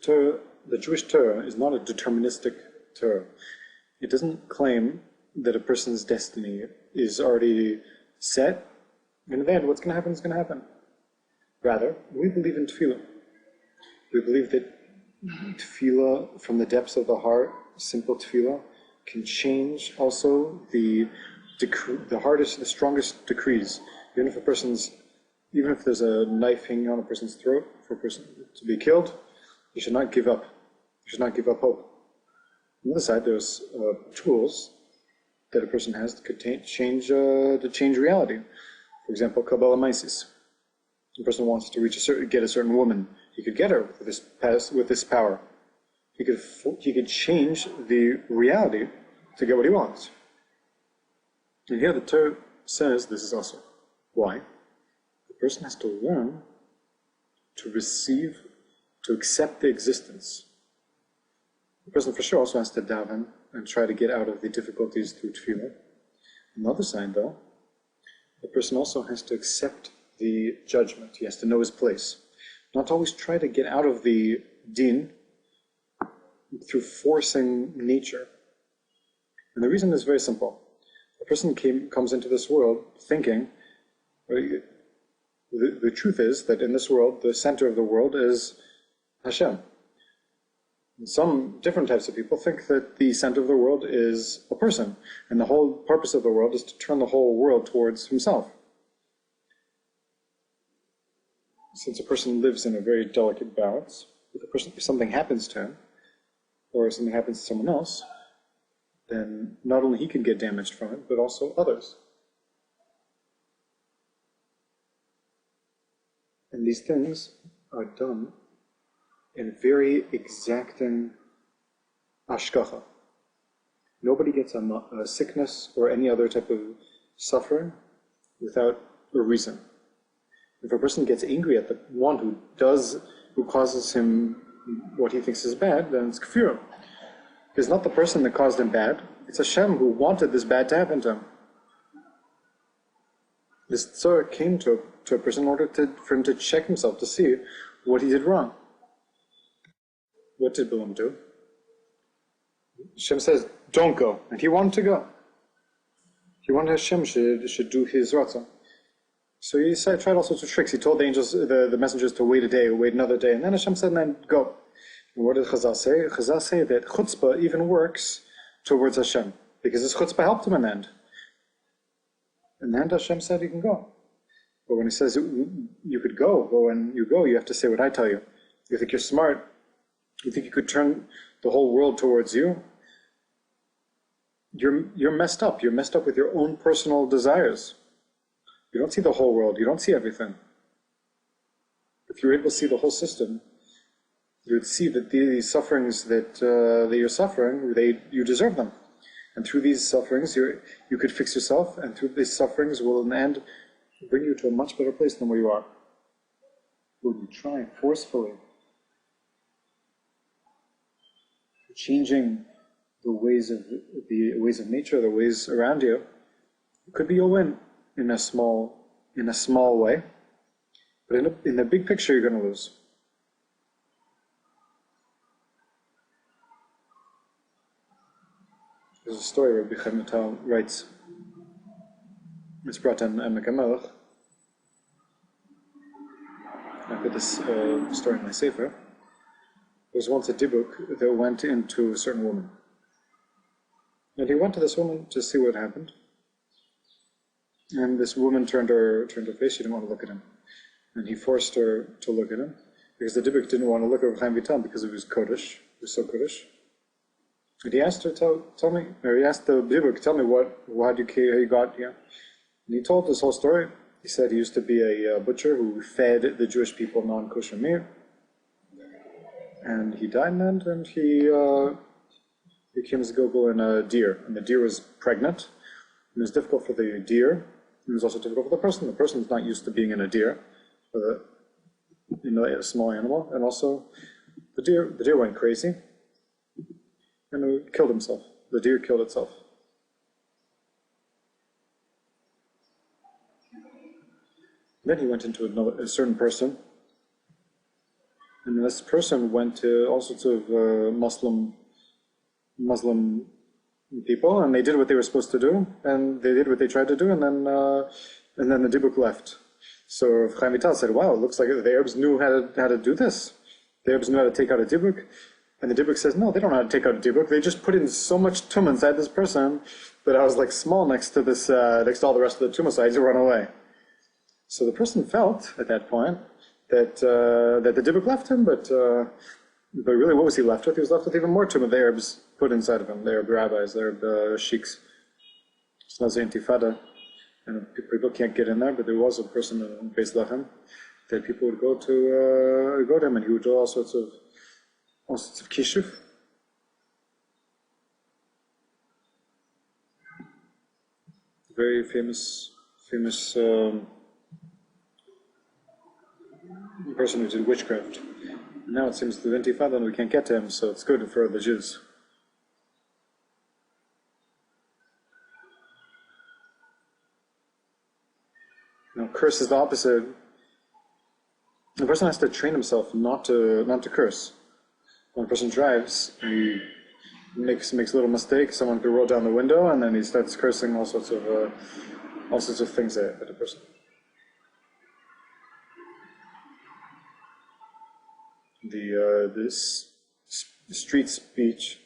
Torah, the Jewish Torah is not a deterministic Torah. It doesn't claim that a person's destiny is already set, and in the end, what's going to happen is going to happen. Rather, we believe in tefillah. We believe that tefillah from the depths of the heart, simple tefillah, can change also the hardest, the strongest decrees. Even if there's a knife hanging on a person's throat for a person to be killed, you should not give up. You should not give up hope. On the other side, there's tools that a person has that could change reality. For example, Kabbalah Maisis. A person wants to get a certain woman. He could get her with this power. He could change the reality to get what he wants. And here the Torah says this is also why the person has to learn to receive, to accept the existence. The person for sure also has to daven and try to get out of the difficulties through tefillah. On the other side, though, the person also has to accept the judgment. He has to know his place. Not always try to get out of the din through forcing nature. And the reason is very simple. A person comes into this world thinking, the truth is that in this world, the center of the world is Hashem. And some different types of people think that the center of the world is a person, and the whole purpose of the world is to turn the whole world towards himself. Since a person lives in a very delicate balance, if something happens to him, or if something happens to someone else, then not only he can get damaged from it, but also others. And these things are done in very exacting hashgacha. Nobody gets a sickness or any other type of suffering without a reason. If a person gets angry at the one who causes him what he thinks is bad, then it's kafir. It's not the person that caused him bad, it's Hashem who wanted this bad to happen to him. This tzor came to a person in order for him to check himself, to see what he did wrong. What did Balaam do? Hashem says, don't go. And he wanted to go. He wanted Hashem should do his ratzon. So he tried all sorts of tricks. He told the angels, the messengers to wait a day, or wait another day. And then Hashem said, then go. And what did Chazal say? Chazal say that chutzpah even works towards Hashem, because his chutzpah helped him in the end. In the end, Hashem said you can go. But when he says you could go and you go, you have to say what I tell you. You think you're smart, you think you could turn the whole world towards you, you're messed up. You're messed up with your own personal desires. You don't see the whole world. You don't see everything. If you're able to see the whole system, you would see that these sufferings that you're suffering, you deserve them. And through these sufferings, you could fix yourself, and through these sufferings will in the end bring you to a much better place than where you are. Will you try forcefully changing the ways of nature, the ways around you? It could be you'll win in a small way, but in the big picture, you're going to lose. There's a story where Rabbi Chaim Vital writes. It's brought in Emek HaMelech. I put this story in my sefer. There was once a dibuk that went into a certain woman. And he went to this woman to see what happened. And this woman turned her face. She didn't want to look at him. And he forced her to look at him, because the dibuk didn't want to look at Chaim Vital because of his kodesh. He was so kodesh. And he asked her, tell me, or he asked the dibuk, tell me how you got here. And he told this whole story. He said he used to be a butcher who fed the Jewish people non-kosher meat. And he died in the end, and he became a zigogel in a deer. And the deer was pregnant. And it was difficult for the deer. It was also difficult for the person. The person's not used to being in a deer, a small animal. And also, the deer went crazy. And it killed himself. The deer killed itself. Then he went into a certain person, and And this person went to all sorts of Muslim people, and they did what they were supposed to do, and they did what they tried to do, and then the Dibuk left. So Chaim Vital said, wow, it looks like the Arabs knew how to do this. The Arabs knew how to take out a Dibuk. And the Dibuk says, no, they don't know how to take out a Dibuk. They just put in so much tum inside this person that I was like small next to this, next to all the rest of the tum, so I had to run away. So the person felt at that point that the Dibuk left him, but really what was he left with? He was left with even more tum the Arabs put inside of him, the Arab rabbis, the Arab sheiks. It's not the intifada. And people can't get in there, but there was a person in Beis Lechem that people would go to him, and he would do all sorts of kishuv. Very famous person who did witchcraft. And now it seems the intifada, and we can't get to him, so it's good for the Jews. Now, curse is the opposite. The person has to train himself not to curse. When a person drives, he makes a little mistake. Someone could roll down the window, and then he starts cursing all sorts of things at a person. The street speech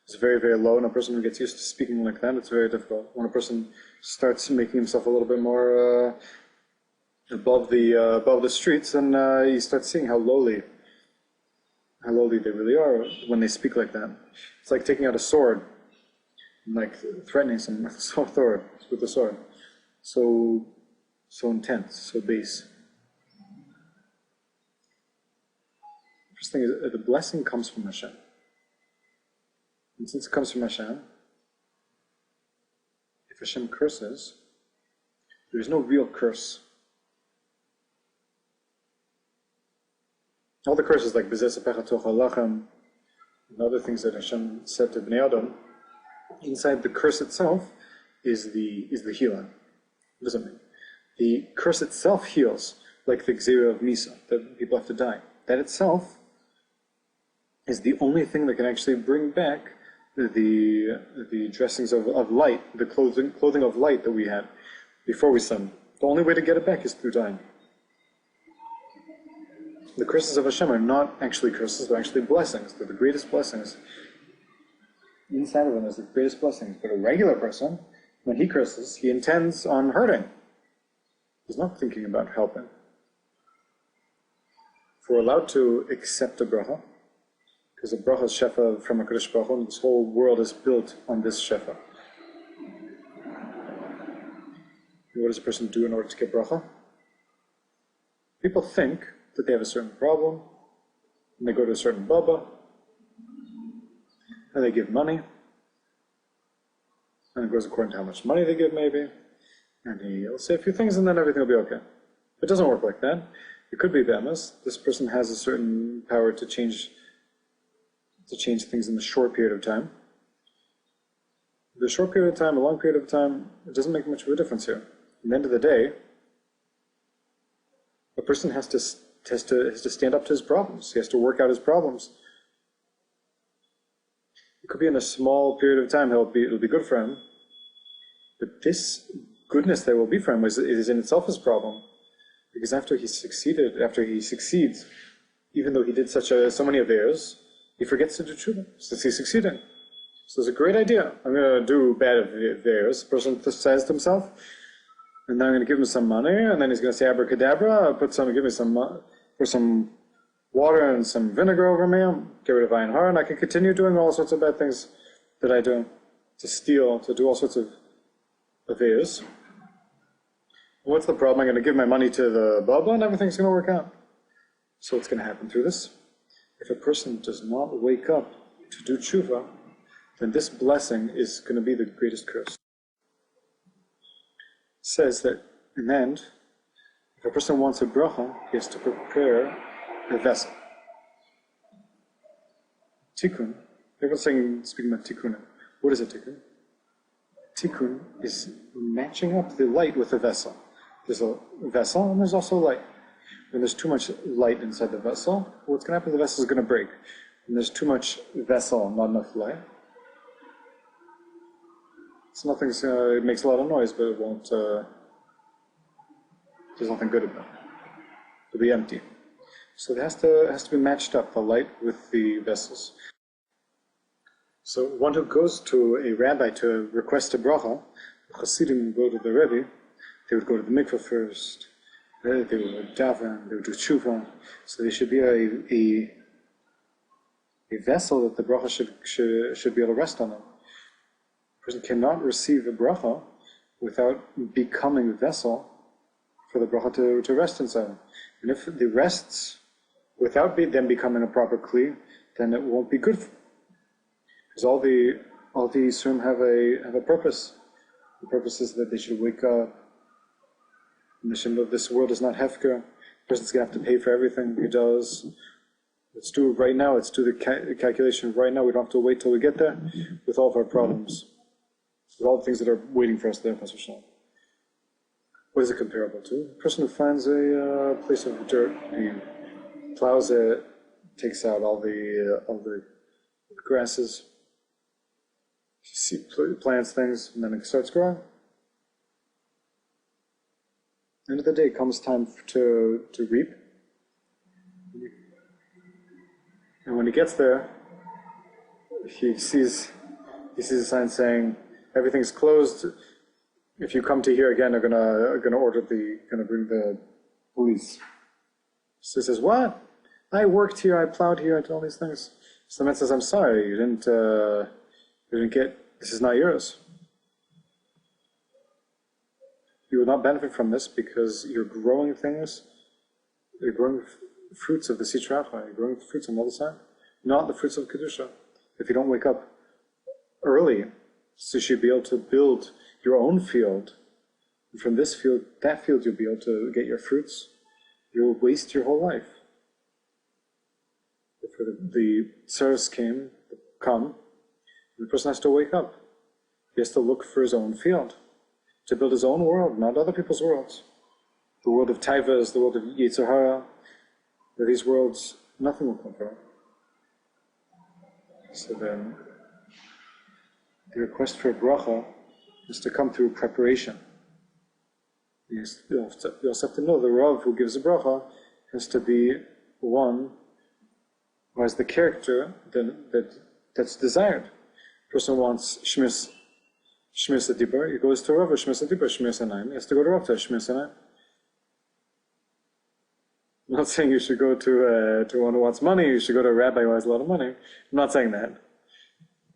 is very, very low, and a person who gets used to speaking like that, it's very difficult. When a person starts making himself a little bit more above the streets, and you start seeing how lowly they really are when they speak like that. It's like taking out a sword, and like threatening someone with a sword. So intense, so base. First thing is the blessing comes from Hashem, and since it comes from Hashem, if Hashem curses, there is no real curse. All the curses like B'zeh Sepecha Tocha Lachem and other things that Hashem said to Bnei Adam, inside the curse itself is the healing. What does it mean? The curse itself heals, like the Gzera of Misa, that people have to die. That itself is the only thing that can actually bring back the dressings of light, the clothing of light that we had before we sinned. The only way to get it back is through dying. The curses of Hashem are not actually curses, they're actually blessings. They're the greatest blessings. Inside of them is the greatest blessings. But a regular person, when he curses, he intends on hurting. He's not thinking about helping. If we're allowed to accept a bracha, because a bracha is shefa from HaKadosh Baruch Hu, and this whole world is built on this shefa. What does a person do in order to get bracha? People think that they have a certain problem, and they go to a certain baba, and they give money, and it goes according to how much money they give maybe, and he'll say a few things and then everything will be okay. It doesn't work like that. It could be be'emes. This person has a certain power to change things in a short period of time. The short period of time, a long period of time, it doesn't make much of a difference here. At the end of the day, a person has to stand up to his problems. He has to work out his problems. It could be in a small period of time, it'll be good for him. But this goodness that will be for him is in itself his problem. Because after he succeeds, even though he did so many affairs, he forgets to do tshuva, since he's succeeding. So it's a great idea. I'm going to do bad affairs. The person says to himself, and then I'm going to give him some money, and then he's going to say abracadabra, give me some water and some vinegar over me, get rid of iron heart, and I can continue doing all sorts of bad things that I do, to steal, to do all sorts of affairs. What's the problem? I'm going to give my money to the Baba and everything's going to work out. So what's going to happen through this? If a person does not wake up to do tshuva, then this blessing is going to be the greatest curse. It says that in the end, if a person wants a bracha, he has to prepare a vessel. Tikkun. Everyone's speaking about tikkun. What is a tikkun? Tikkun is matching up the light with the vessel. There's a vessel and there's also light. When there's too much light inside the vessel, what's going to happen? The vessel is going to break. When there's too much vessel, not enough light, it's nothing. It makes a lot of noise, but it won't. There's nothing good about it. It'll be empty. So it has to be matched up, the light with the vessels. So one who goes to a rabbi to request a bracha, the Hasidim go to the Rebbe, they would go to the mikveh first, they would daven, they would do tshuva, so there should be a vessel that the bracha should be able to rest on. A person cannot receive a bracha without becoming a vessel for the bracha to rest inside. And if it rests without them becoming a proper kli, then it won't be good. Because all the Yisurim have a purpose. The purpose is that they should wake up. The mission of this world is not hefker. The person's going to have to pay for everything he does. Let's do it right now. Let's do the calculation right now. We don't have to wait till we get there with all of our problems. With all the things that are waiting for us there. What is it comparable to? A person who finds a place of dirt, he plows it, takes out all the grasses, plants things, and then it starts growing. End of the day comes time to reap. And when he gets there, he sees a sign saying, everything's closed. If you come to here again, they're gonna bring the police. So he says, what? I worked here, I plowed here, I did all these things. So the man says, I'm sorry, you didn't get, this is not yours. You will not benefit from this because you're growing things, you're growing fruits of the Sitra Achra, you're growing fruits on the other side, not the fruits of Kedusha. If you don't wake up early, so you should be able to build your own field. And from this field, that field, you'll be able to get your fruits. You'll waste your whole life. Before the tsaros come, the person has to wake up. He has to look for his own field, to build his own world, not other people's worlds. The world of Taiva is the world of Yetzer Hara. Where these worlds, nothing will come from it. So then, the request for a bracha is to come through preparation. You also have to know the Rav who gives a bracha has to be one who has the character that's desired. A person wants Shmiras Adibur, he goes to Rav or Shmiras Adibur, Shmiras Anayim. He has to go to Rav to Shmiras Anayim. I'm not saying you should go to one who wants money, you should go to a rabbi who has a lot of money. I'm not saying that. A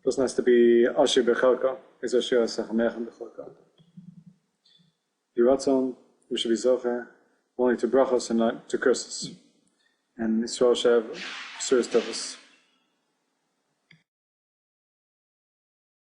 person has to be Asher B'chalka. Is Asher Asachamechem B'chalka. Yiratzon, we should be Zocher, only to brachos and not to curses. And Yisrael should have Suras Tovos.